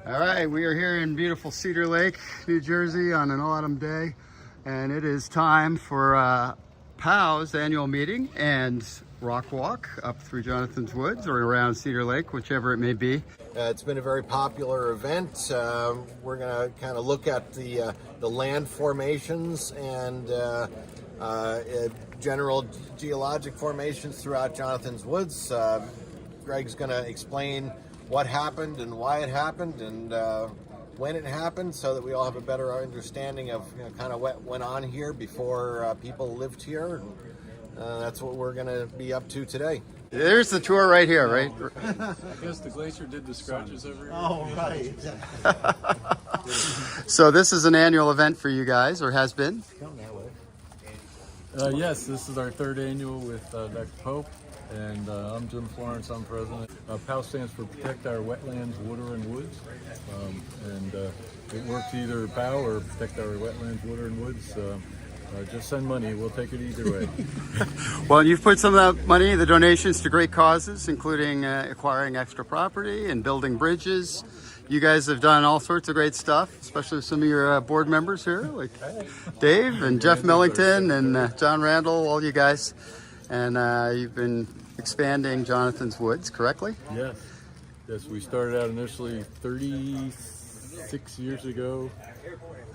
All right, we are here in beautiful Cedar Lake, New Jersey on an autumn day, and it is time for POWW's annual meeting and rock walk up through Jonathan's Woods or around Cedar Lake, whichever it may be. It's been a very popular event. We're going to kind of look at the land formations and general geologic formations throughout Jonathan's Woods. Greg's going to explain what happened and why it happened and when it happened, so that we all have a better understanding of kind of what went on here before people lived here. And that's what we're going to be up to today. There's the tour right here, right? I guess the glacier did the scratches over here. Oh, right. So this is an annual event for you guys, or has been? Yes, this is our third annual with Dr. Pope, and I'm Jim Florence, I'm president. POW stands for Protect Our Wetlands, Water, and Woods, and it works either POW or Protect Our Wetlands, Water, and Woods. Just send money, we'll take it either way. Well, you've put some of that money, the donations, to great causes, including acquiring extra property and building bridges. You guys have done all sorts of great stuff, especially some of your board members here, like Dave and Jeff Millington and John Randall, all you guys. And you've been expanding Jonathan's Woods, correctly? Yes. Yes, we started out initially 36 years ago,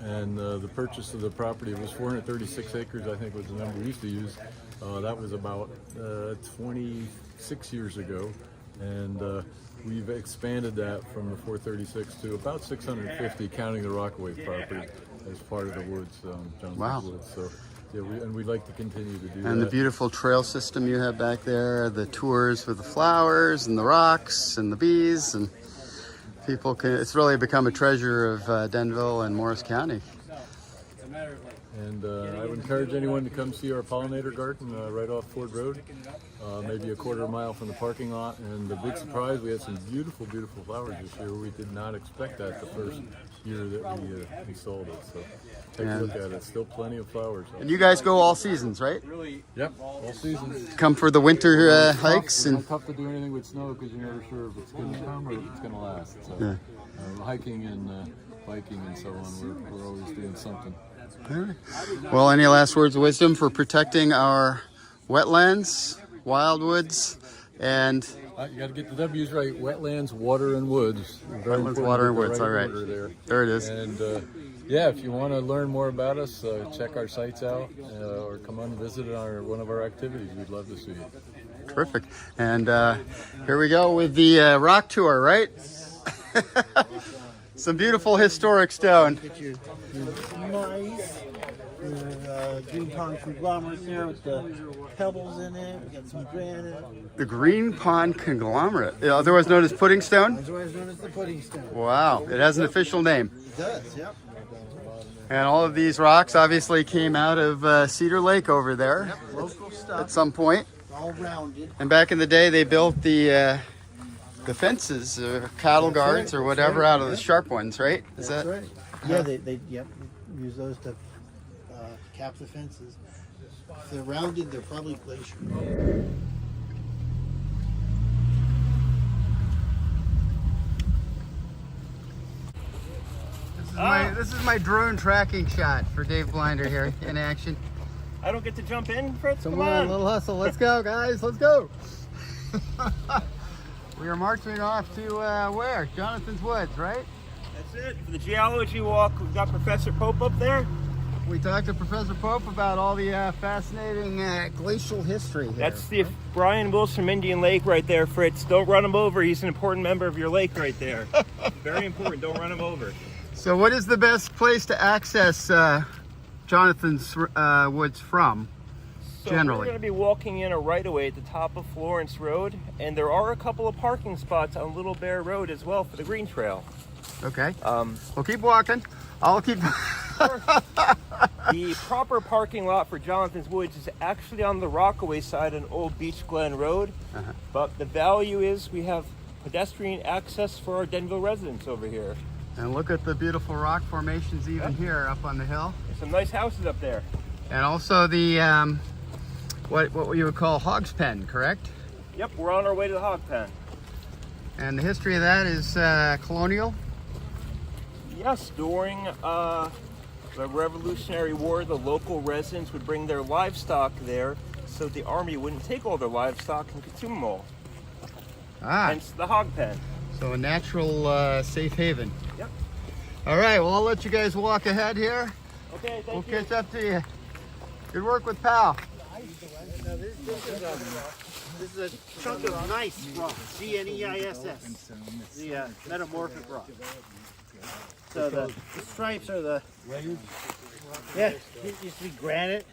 and the purchase of the property was 436 acres, I think was the number we used to use. That was about 26 years ago, and we've expanded that from the 436 to about 650, counting the Rockaway property as part of the woods, Jonathan's Wow. Woods. So, yeah, we'd like to continue to do that. And the beautiful trail system you have back there, the tours with the flowers and the rocks and the bees, and people can, it's really become a treasure of Denville and Morris County. And I would encourage anyone to come see our pollinator garden right off Ford Road, maybe a quarter mile from the parking lot. And the big surprise, we had some beautiful, beautiful flowers this year. We did not expect that the first year that we sold it. So take a look at it. Still plenty of flowers. And you guys go all seasons, right? Yep, all seasons. Come for the winter hikes It's and tough to do anything with snow because you're never sure if it's going to come or if it's going to last. So hiking and biking and so on, we're always doing something. all right. Well, any last words of wisdom for protecting our wetlands, wildwoods, and You got to get the W's right. Wetlands, water, and woods. Very wetlands, important water, and to get woods. the All right, order there it is. And yeah, if you want to learn more about us, check our sites out or come on and visit one of our activities. We'd love to see you. Terrific. And here we go with the rock tour, right? Some beautiful historic stone. Get your nice green pond conglomerate there with the pebbles in it. We got some granite. The Green Pond Conglomerate, otherwise known as pudding stone. Otherwise known as the pudding stone. Wow, it has an official name. It does, yep. And all of these rocks obviously came out of Cedar Lake over there Yep, local stuff. at some point. All rounded. And back in the day, they built the fences, cattle guards, or whatever, out of the sharp ones, right? Is That's that right. Yeah, they use those to cap the fences. If they're rounded, they're probably glacier. This is my drone tracking shot for Dave Blinder here in action. I don't get to jump in, Fritz? Come Come on, on. little hustle. Let's go, guys. Let's go. We are marching off to where? Jonathan's Woods, right? That's it. For the geology walk, we've got Professor Pope up there. We talked to Professor Pope about all the fascinating glacial history here. That's the Brian Wilson Indian Lake right there, Fritz. Don't run him over. He's an important member of your lake right there. Very important. Don't run him over. So what is the best place to access Jonathan's Woods from, So generally? we're going to be walking in a right-of-way at the top of Florence Road, and there are a couple of parking spots on Little Bear Road as well for the Green Trail. Okay. We'll keep walking. I'll keep... The proper parking lot for Jonathan's Woods is actually on the Rockaway side on Old Beach Glen Road, but the value is we have pedestrian access for our Denville residents over here. And look at the beautiful rock formations even here up on the hill. There's some nice houses up there. And also the, what you would call Hog's Pen, correct? Yep, we're on our way to the hog pen. And the history of that is colonial? Yes, during the Revolutionary War, the local residents would bring their livestock there so the army wouldn't take all their livestock and consume them all. Hence the hog pen. So a natural safe haven. Yep. All right, well, I'll let you guys walk ahead here. Okay, We'll thank you. catch up to you. Good work with Pal. Now this is a chunk of gneiss rock, G-N-E-I-S-S, the metamorphic rock. So the stripes are the, yeah, it used to be granite.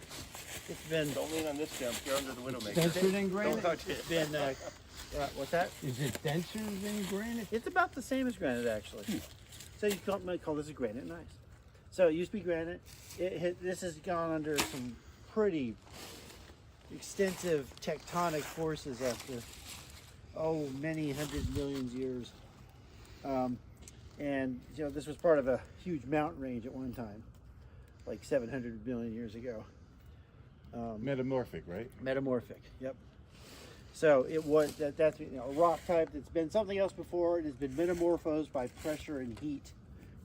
It's been, Don't lean on this jump. You're under the widowmaker. Denser than granite? Don't touch it. it's been, what's that? Is it denser than granite? It's about the same as granite, actually. So you might call this a granite gneiss. So it used to be granite. This has gone under some pretty extensive tectonic forces after, many hundred million years. And you know, this was part of a huge mountain range at one time, like 700 million years ago. Metamorphic, right? Metamorphic, yep. So it was that's a rock type that's been something else before. It has been metamorphosed by pressure and heat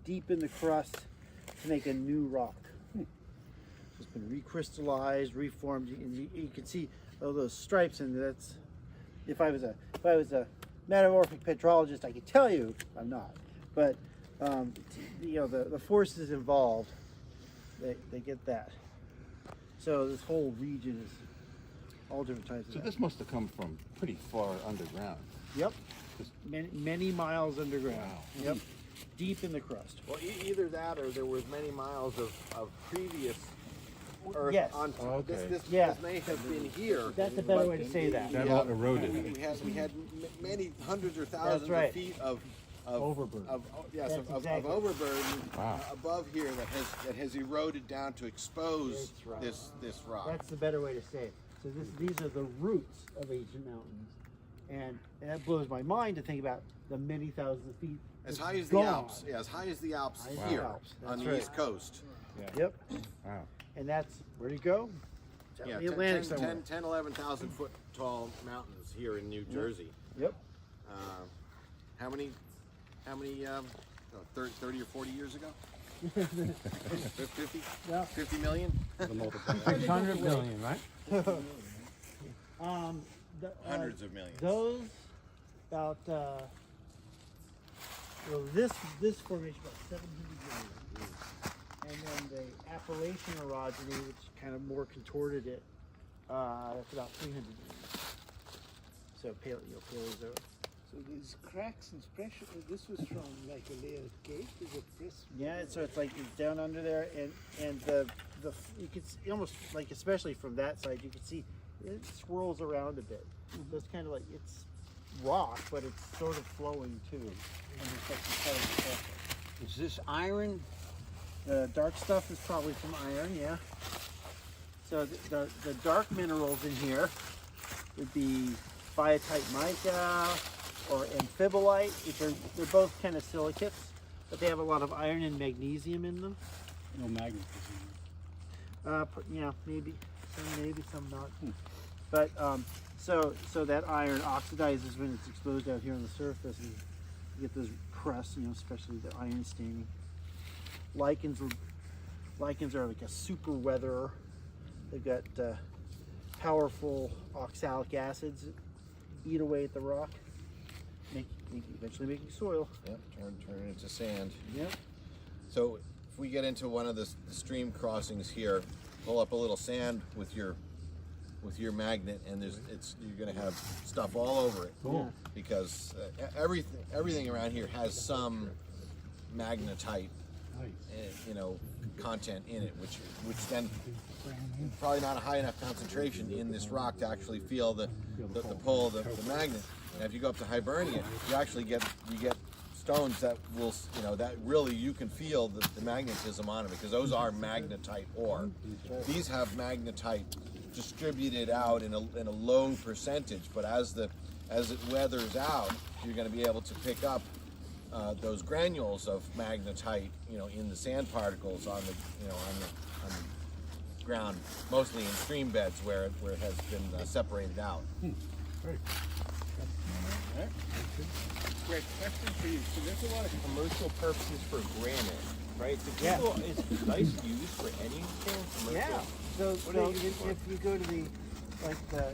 deep in the crust to make a new rock. It's been recrystallized, reformed, and you can see those stripes, and that's if I was a metamorphic petrologist, I could tell you. I'm not, but the forces involved, they get that. So this whole region is all different types of So that. this must have come from pretty far underground. Yep, many miles underground. Wow. Yep, deep in the crust. Well, either that or there was many miles of previous earth Yes. on Okay. this Yeah. may have been here. That's a better way to say that. That all eroded. We had many hundreds or thousands right. of feet of Overburden. of That's exactly. overburden Wow. above here that has eroded down to expose That's right. this rock. That's the better way to say it. So these are the roots of ancient mountains, and that blows my mind to think about the many thousands of feet. As that's high as gone. the Alps. Yeah, as high as the Alps High as the here Alps. on That's the right. East Coast. Yep, Wow. and that's where'd it go? It's out Yeah, in the Atlantic 10, somewhere. 11,000 foot tall mountains here in New Jersey. Yep. How many 30 or 40 years ago? 50? Yeah. 50 million? 600 million, right? Hundreds of millions. Those about this formation about 700 million, and then the Appalachian orogeny, which kind of more contorted it, that's about 300 million. So Paleozoic. So these cracks and pressure, this was from like a layered cake, is it this? Yeah, so it's like it's down under there, and the you can see, almost like, especially from that side, you can see it swirls around a bit. So it's kind of like it's rock, but it's sort of flowing too. And it's like some kind of pressure. Is this iron? The dark stuff is probably from iron, yeah. So the dark minerals in here would be biotite mica or amphibolite, which they're both kind of silicates, but they have a lot of iron and magnesium in them. No magnetism. Yeah, maybe some not. But so that iron oxidizes when it's exposed out here on the surface, and you get those crusts, especially the iron staining. Lichens are like a super weatherer. They've got powerful oxalic acids that eat away at the rock, eventually making soil. Yep, turn it into sand. Yep. So if we get into one of the stream crossings here, pull up a little sand with your magnet, and you're gonna have stuff all over it. Cool. Because everything around here has some magnetite, content in it, which then probably not a high enough concentration in this rock to actually feel the pull of the magnet. And if you go up to Hibernia, you actually get stones that will, that really you can feel the magnetism on it, because those are magnetite ore. These have magnetite distributed out in a low percentage, but as it weathers out, you're going to be able to pick up those granules of magnetite, in the sand particles on the ground, mostly in stream beds where it has been separated out. Great. Greg, question for you. So there's a lot of commercial purposes for granite, right? So Yeah. people, it's nice used for anything commercial. Yeah. So, What do so they use for? if you go to the, like the,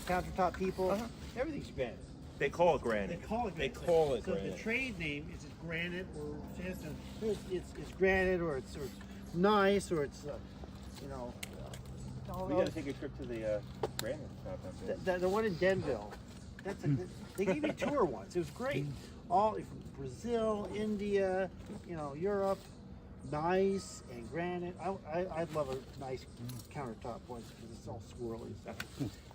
countertop people, everything's granite. They call it granite. They call it They granite. call it So granite. the trade name is it granite or sandstone? It's granite or it's nice or it's We gotta take a trip to the granite shop up there. the one in Denville. That's they gave me a tour once. It was great. All from Brazil, India, Europe, nice and granite. I'd love a nice countertop once because it's all swirly stuff.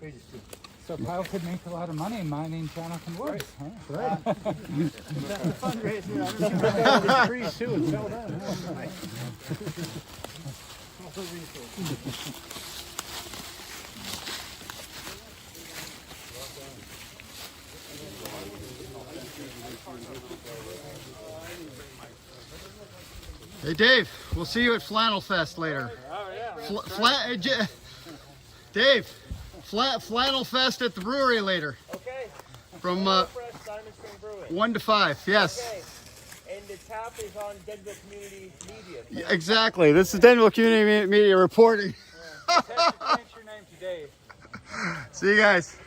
Very distinctive. So Kyle could make a lot of money mining Jonathan Woods. Huh? That's the fundraiser. I'm gonna go the trees too and sell them. Also resources. Hey Dave, we'll see you at Flannel Fest later. Dave, Flannel Fest at the brewery later. Okay. From Fresh Diamond Spring Brewing. 1 to 5, yes. Okay. And the tap is on Denville Community Media. Exactly. This is Denville Community Media reporting. Change your name to Dave. See you guys.